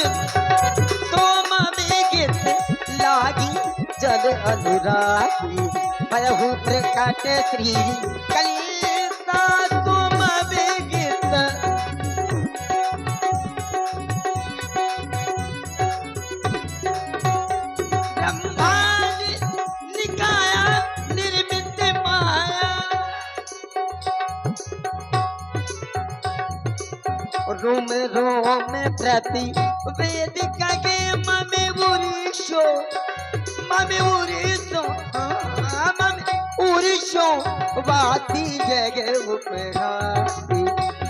सोम गीत लागी जल अनुरागी भयहु प्रकट श्री कलिता सोम गीत ब्रह्मांड निकाया निर्मित माया रोम रोम प्रति वेद कगे ममे उरिशो वासी जगे उपहासी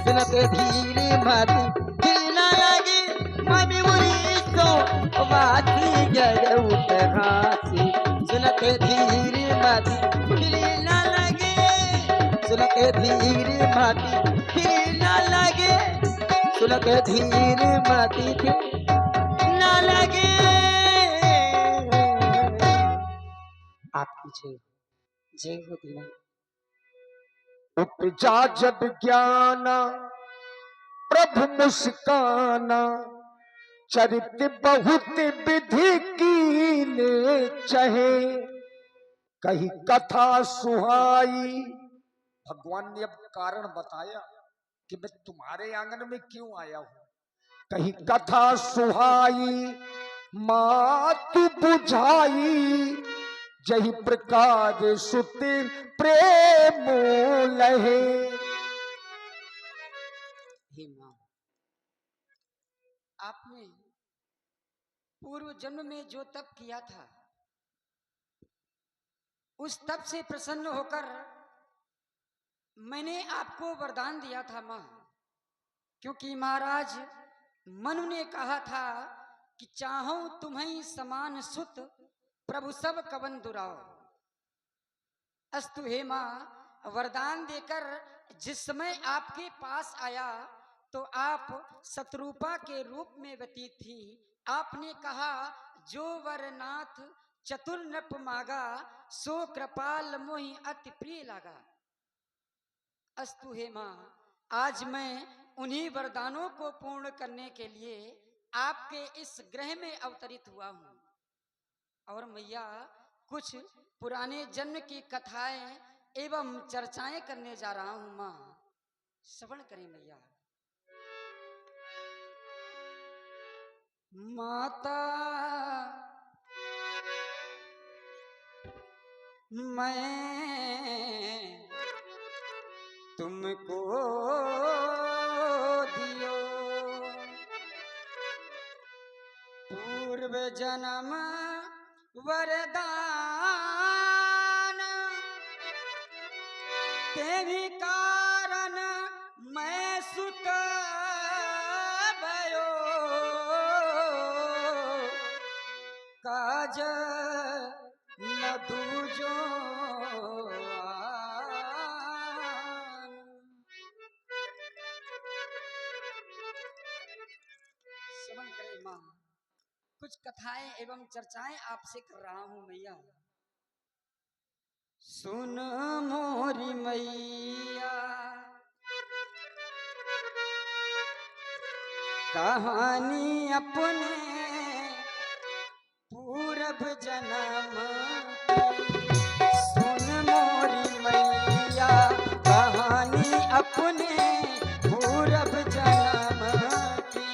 सुनते धीरे मति हिलना लगे ममे उरिशो वासी जगे उपहासी सुनते धीरे मति हिलना लगे सुनते धीरे मति हिलना लगे सुनते धीरे मति ना लगे। आपकी जय जय हो दीना। उपजा जब ज्ञान प्रभु मुस्काना चरित बहुत विधि कीने चहे कही कथा सुहाई। भगवान ने अब कारण बताया कि मैं तुम्हारे आंगन में क्यों आया हूं। कहीं कथा सुहाई मात बुझाई जही प्रकार सुत प्रेम लहे। हे मां, आपने पूर्व जन्म में जो तप किया था उस तप से प्रसन्न होकर मैंने आपको वरदान दिया था मां, क्योंकि महाराज मनु ने कहा था कि चाहो तुम्हें समान सुत प्रभु सब कवन दुराओ। अस्तु हे मां, वरदान देकर जिस समय आपके पास आया तो आप शत्रुपा के रूप में व्यतीत थी। आपने कहा जो वरनाथ चतुर नृप मागा सो कृपाल मोहि अति प्रिय लागा। अस्तु हे मां, आज मैं उन्हीं वरदानों को पूर्ण करने के लिए आपके इस ग्रह में अवतरित हुआ हूं। और मैया कुछ पुराने जन्म की कथाएं एवं चर्चाएं करने जा रहा हूं मां, श्रवण करें मैया। माता मैं तुमको दियो पूर्व जन्म वरदान तेहि कारण मैं सुत भयो काज न दूजो कुछ कथाएं एवं चर्चाएं आपसे कर रहा हूं मैया। सुन मोरी मैया कहानी अपने पूरब जन्म की। सुन मोरी मैया कहानी अपने पूरब जन्म की।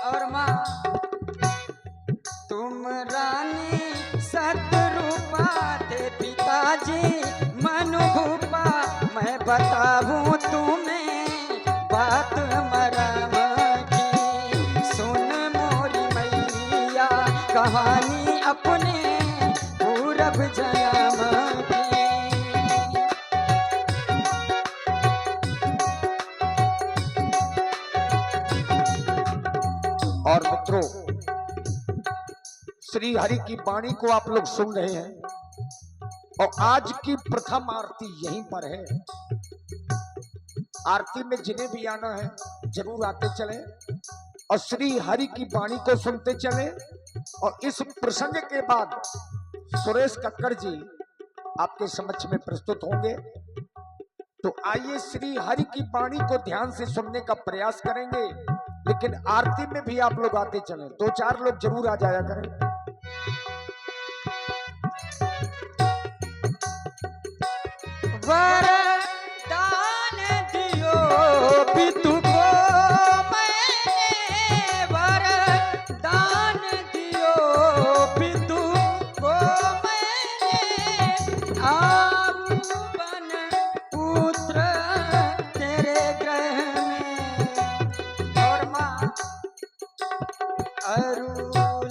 और माँ तुम रानी सतरूपा थे पिताजी मनुभूपा। मैं बताऊं तुम्हें बात मरम की। सुन मोरी मैया कहानी अपने पूरब जन्म की। और मित्रों, श्री हरि की वाणी को आप लोग सुन रहे हैं और आज की प्रथम आरती यहीं पर है। आरती में जिन्हें भी आना है जरूर आते चले और श्री हरि की वाणी को सुनते चले। और इस प्रसंग के बाद सुरेश कक्कड़ जी आपके समक्ष में प्रस्तुत होंगे। तो आइए श्री हरि की वाणी को ध्यान से सुनने का प्रयास करेंगे, लेकिन आरती में भी आप लोग आते चले, 2-4 लोग जरूर आ जाया करें। वरदान दियो पितु को मैंने, वरदान दियो पितु को मैंने, आऊ बन पुत्र तेरे ग्रह में। और माँ अरु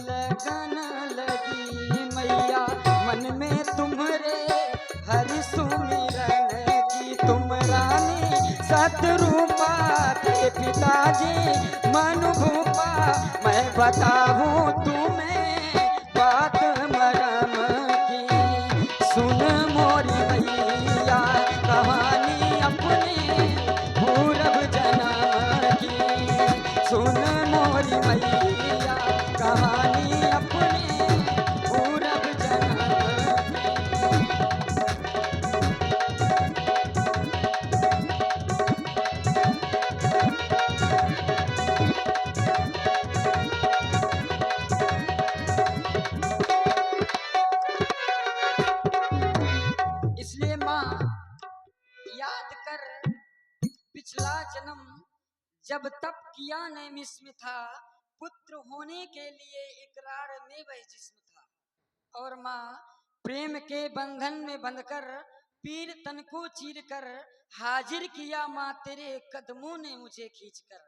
लगन लगी मैया मन में तुम्हारे हरि सुमिरन की, तुम रानी सतरूपा के पिताजी मन भूपा, मैं बताऊं तुम्हें बात मरम की। सुन मोरी मैया कहानी अपने पूरब जन्म की, सुन मोरी मैया कहानी अपने पूरब जन्म की। इसलिए माँ याद कर पिछला जन्म जब तप किया नैमिष में था, पुत्र होने के लिए इकरार में वह जिस्म था। और माँ प्रेम के बंधन में बंधकर पीर तन को चीर कर हाजिर किया माँ तेरे कदमों ने मुझे खींचकर।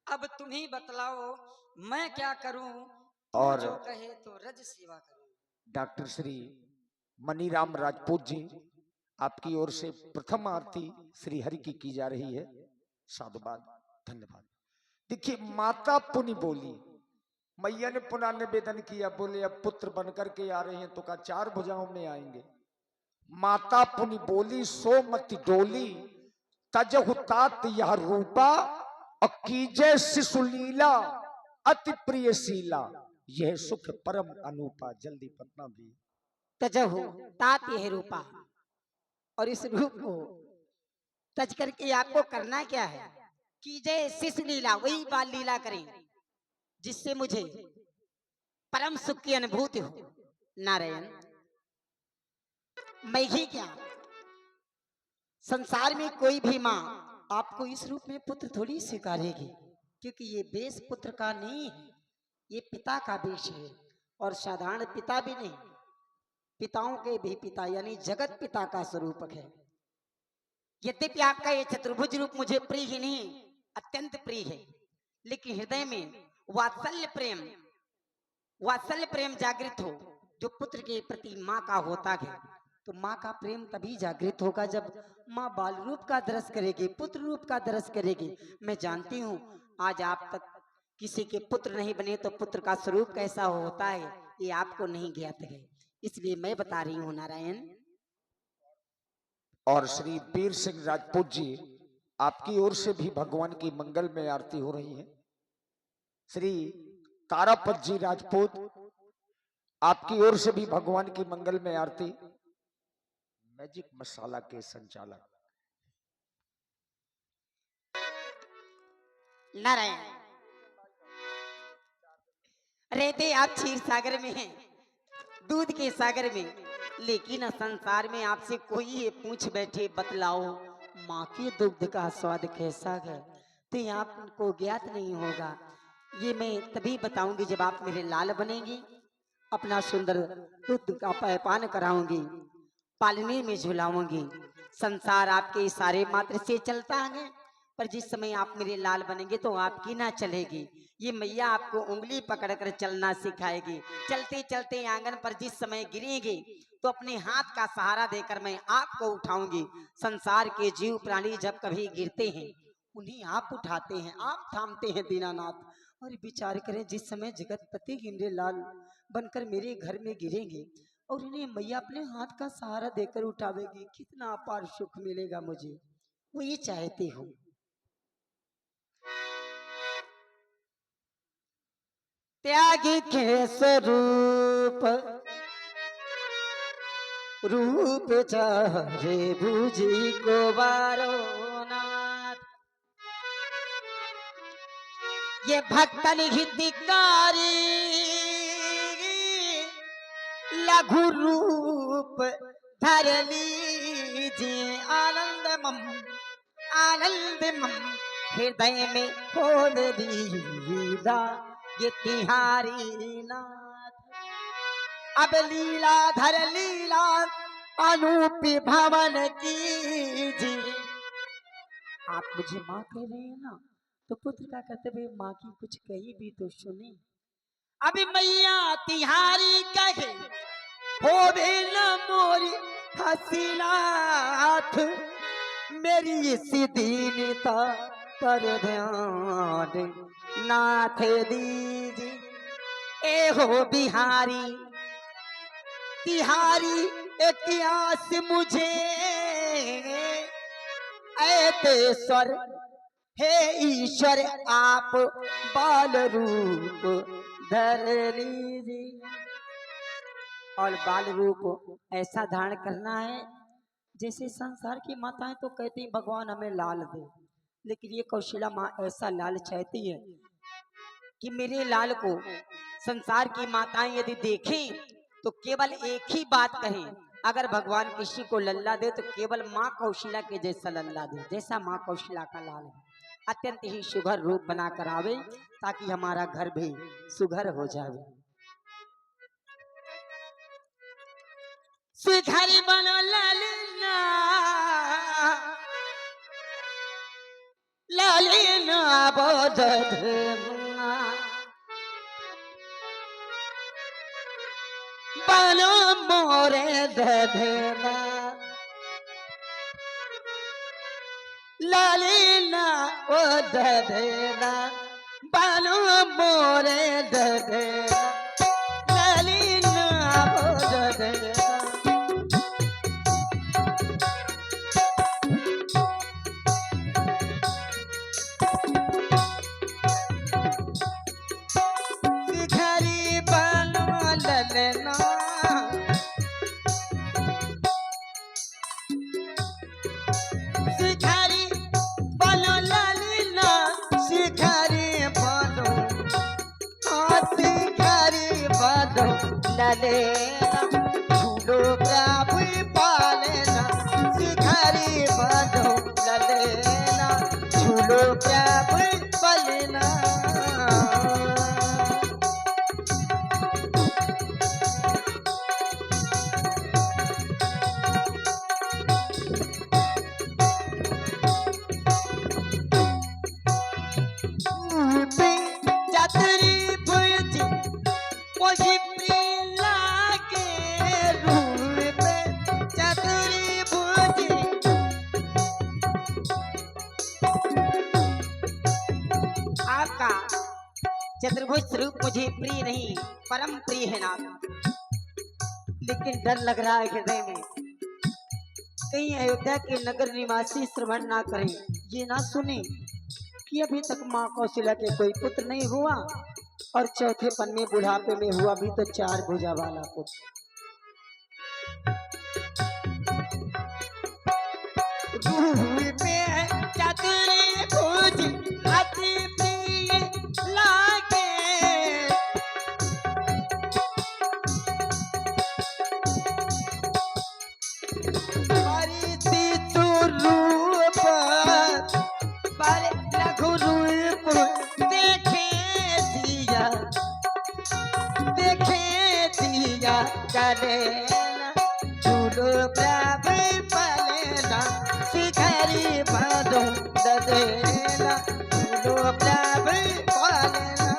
अब तुम ही बतलाओ मैं क्या करूं, तू और जो कहे तो रज सेवा करूं। डॉक्टर श्री मनीराम राजपूत जी आपकी ओर से प्रथम आरती श्री हरि की जा रही है। साधुवाद, धन्यवाद। देखिए माता पुनि बोली, मैया ने पुनः निवेदन किया, बोले अब पुत्र बनकर के आ रहे हैं तो का 4 भुजाओं में आएंगे। माता पुनि बोली सो मति डोली, तजहु तात यह रूपा, और कीजे शिशुलीला अति प्रिय शीला, यह सुख परम अनूपा। जल्दी पटना भी तजहु तात यह रूपा, और इस रूप को तज करके आपको करना क्या है कि जय शिशु लीला, वही बाल लीला करें जिससे मुझे परम सुख की अनुभूति हो। नारायण, मैं ही क्या, संसार में कोई भी माँ आपको इस रूप में पुत्र थोड़ी स्वीकारेगी, क्योंकि ये बेश पुत्र का नहीं है, ये पिता का बेश है। और साधारण पिता भी नहीं, पिताओं के भी पिता यानी जगत पिता का स्वरूपक है। यद्यपि आपका ये चतुर्भुज रूप मुझे प्रिय ही नहीं, अत्यंत प्रिय है, लेकिन हृदय में वात्सल्य प्रेम जागृत हो जो पुत्र के प्रति माँ का होता है। तो माँ का प्रेम तभी जागृत होगा जब माँ बाल रूप का दर्श करेगी, पुत्र रूप का दर्श करेगी। मैं जानती हूँ आज आप तक किसी के पुत्र नहीं बने तो पुत्र का स्वरूप कैसा होता है ये आपको नहीं ज्ञात है, इसलिए मैं बता रही हूँ। नारायण, और श्री वीर सिंह राजपूत जी आपकी ओर से भी भगवान की मंगल में आरती हो रही है। श्री तारापत जी राजपूत आपकी ओर से भी भगवान की मंगल में आरती। मैजिक मसाला के संचालक नारायण, रहते आप क्षीर सागर में हैं, दूध के सागर में, लेकिन संसार में आपसे कोई ये पूछ बैठे बतलाओ माँ के दुग्ध का स्वाद कैसा है, तो ये आपको ज्ञात नहीं होगा। ये मैं तभी बताऊंगी जब आप मेरे लाल बनेंगी, अपना सुंदर दूध का पान कराऊंगी, पालने में झुलाऊंगी। संसार आपके इशारे मात्र से चलता है, पर जिस समय आप मेरे लाल बनेंगे तो आपकी ना चलेगी। ये मैया आपको उंगली पकड़कर चलना सिखाएगी। चलते चलते आंगन पर जिस समय गिरेंगे तो अपने हाथ का सहारा देकर मैं आपको उठाऊंगी। संसार के जीव प्राणी जब कभी गिरते हैं उन्हें आप उठाते हैं, आप थामते हैं दीनानाथ। और विचार करें जिस समय जगतपति गिंडे लाल बनकर मेरे घर में गिरेंगे और उन्हें मैया अपने हाथ का सहारा देकर उठावेगी, कितना अपार सुख मिलेगा मुझे। वो ये चाहती हूँ त्यागी के स्वरूप रूप चाहे बुझी को बारो नाथ। ये भक्तन हितकारी लघु रूप धर लीजिए आनंदमम हृदय में खोल लीला ये तिहारी नाथ। अब लीला धर लीला अनूपी भवन कीजिए। आप मुझे माँ कह रहे हैं ना, तो पुत्र का कर्तव्य माँ की कुछ कही भी तो सुने। अभी मैया तिहारी कहे हो भी न मोरी हसीनाथ, मेरी इस दीनता पर ध्यान नाथ दीजिए। ए हो बिहारी तिहारी इतिहास मुझे ऐतेश्वर हे ईश्वर आप बाल रूप धर लीजिए। और बाल रूप ऐसा धारण करना है जैसे संसार की माताएं तो कहती हैं भगवान हमें लाल दे, लेकिन ये कौशल्या माँ ऐसा लाल चाहती है कि मेरे लाल को संसार की माताएं यदि देखें तो केवल एक ही बात कहें, अगर भगवान किसी को लल्ला दे तो केवल माँ कौशल्या के जैसा लल्ला दे, जैसा माँ कौशल्या का लाल है। अत्यंत ही सुघर रूप बनाकर आवे ताकि हमारा घर भी सुघर हो जाए। सुघर बनो ललना ललना बोधना बनो मोरे दधना ललना ओ दधना बनो मोरे दधना ललना ओ दधना। घरी बनो ललना शिखरी बनो ललना शिखरी बनो हाँ शिखरी बनो ललना झूलो प्रभु पालना शिखरी बनो ललना झूलो प्रभु पालना। आपका चतुर्भुज स्वरूप मुझे प्रिय नहीं परम प्रिय है नाथ, लेकिन डर लग रहा है हृदय में कहीं अयोध्या के नगर निवासी श्रवण ना करें, ये ना सुने कि अभी तक माँ कौशल्या के कोई पुत्र नहीं हुआ और चौथे पन में बुढ़ापे में हुआ भी तो 4 भुजा वाला पुत्र। चतुर्भुज अति प्रिय लागे रूप पर लघु रूप देखे दिया करेना झूलो प्रभु पलेना शिखरी बनो ददेना झूलो प्रभु पलेना।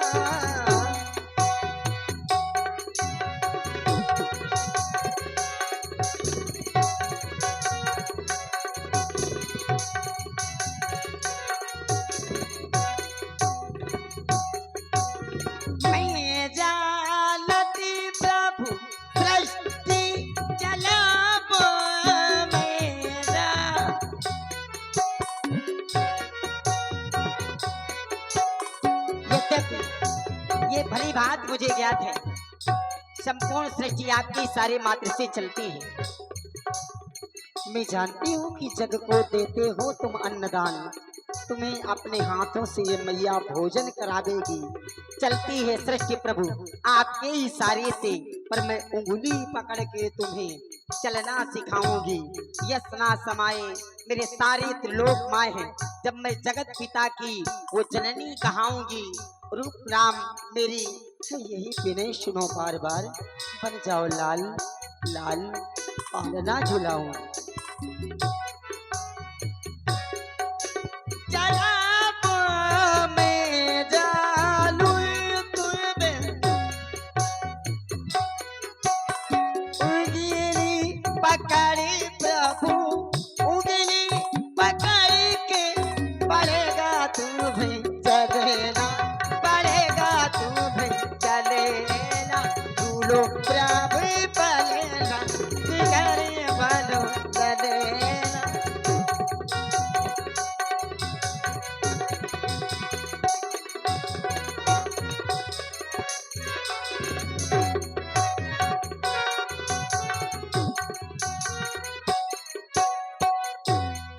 मैं जानती प्रभु सृष्टि चलाबो मेरा ये भली बात मुझे ज्ञात है, संपूर्ण सृष्टि आपके सारे मात्र से चलती है। मैं जानती हूँ कि जग को देते हो तुम अन्नदान, तुम्हें अपने हाथों से ये मैया भोजन करावेगी। चलती है सृष्टि प्रभु आपके इशारे से, पर मैं उंगली पकड़ के तुम्हें चलना सिखाऊंगी। यस ना समाए मेरे सारे त्रिलोक माए हैं, जब मैं जगत पिता की वो जननी कहाऊंगी। रूप राम मेरी यही विनय सुनो बार बार, बन जाओ लाल लाल पालना झुलाऊं।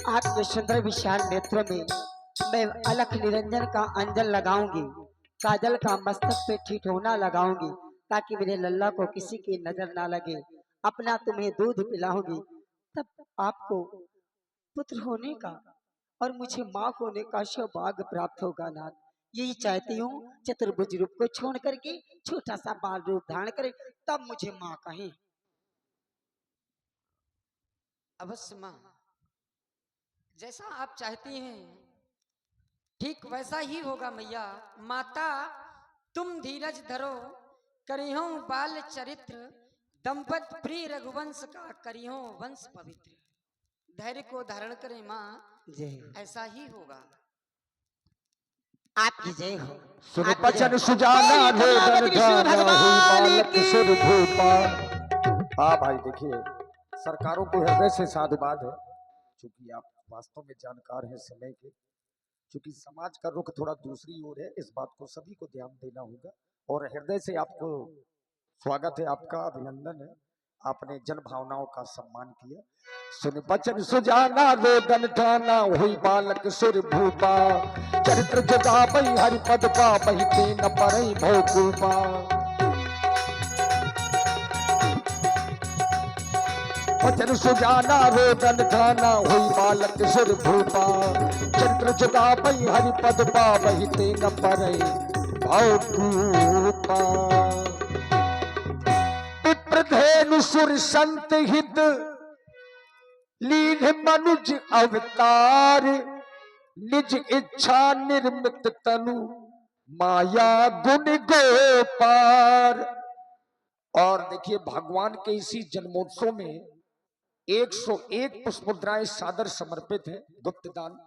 आपके सुंदर विशाल नेत्रों में मैं अलख निरंजन का अंजन लगाऊंगी, काजल का मस्तक पे ठिठोना लगाऊंगी, ताकि मेरे लल्ला को किसी की नजर ना लगे। अपना तुम्हें दूध पिलाऊंगी, तब आपको पुत्र होने का और मुझे माँ होने का सौभाग्य प्राप्त होगा। नाथ, यही चाहती हूँ चतुर्भुज रूप को छोड़ करके छोटा सा बाल रूप धारण करे, तब मुझे माँ कहें। अवश्य माँ, जैसा आप चाहती हैं ठीक वैसा ही होगा मैया। माता तुम धीरज धरो, करिहो बाल चरित्र, दंपत प्रिय रघुवंश का करिहो वंश पवित्र। धैर्य को धारण करें माँ, ऐसा ही होगा। आपकी जय हो। सुन बचन सुजाना किशोर भूपा। हाँ भाई देखिए, सरकारों को हृदय से साधुवाद है, क्योंकि आप वास्तव में जानकार हैं समय के। क्योंकि समाज का रुख थोड़ा दूसरी ओर है, इस बात को सभी को ध्यान देना होगा। और हृदय से आपको स्वागत है, आपका अभिनंदन है, आपने जन भावनाओं का सम्मान किया। सुन बचन सुजाना रोदन ठाना, हुई बालक सुर भूपा, चरित्र जगा बही हरिपद पा, बही तेन परई भोकूपा। बचन सुजाना रोदन ठाना, हुई बालक सुर भूपा, चरित्र जगा बही हरिपद पा, बही तेन परई भोकूपा। विप्रधेनु सुर संत हित, लीन मनुज अवतार, निज इच्छा निर्मित तनु, माया गुण गोपार। और देखिए, भगवान के इसी जन्मोत्सव में 101 पुष्पमुद्राएं सादर समर्पित है, गुप्त दान।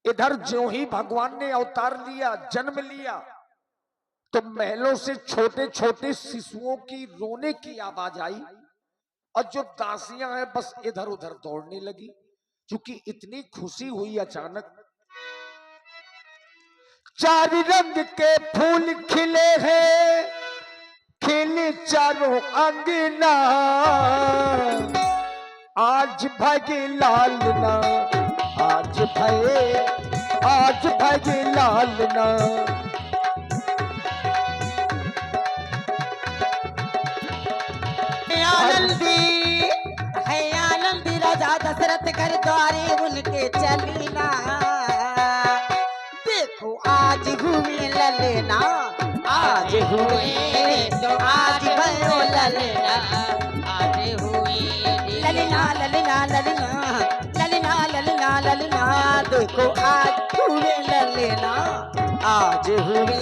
इधर ज्यों ही भगवान ने अवतार लिया, जन्म लिया, तो महलों से छोटे छोटे शिशुओं की रोने की आवाज आई, और जो दासियां हैं बस इधर उधर दौड़ने लगी, क्योंकि इतनी खुशी हुई अचानक। चार रंग के फूल खिले हैं, खिले चारों अंगना, आज भगे लालना, आज भगे लालना। आनंदी राजा दशरथ कर द्वारे उनके चलीना, देखो आज हुए ललना, आज हुए आज भयो ललना, आज हुए ललना ललना ललना ललना ललना ललना, देखो आज हुए ललना, आज हुए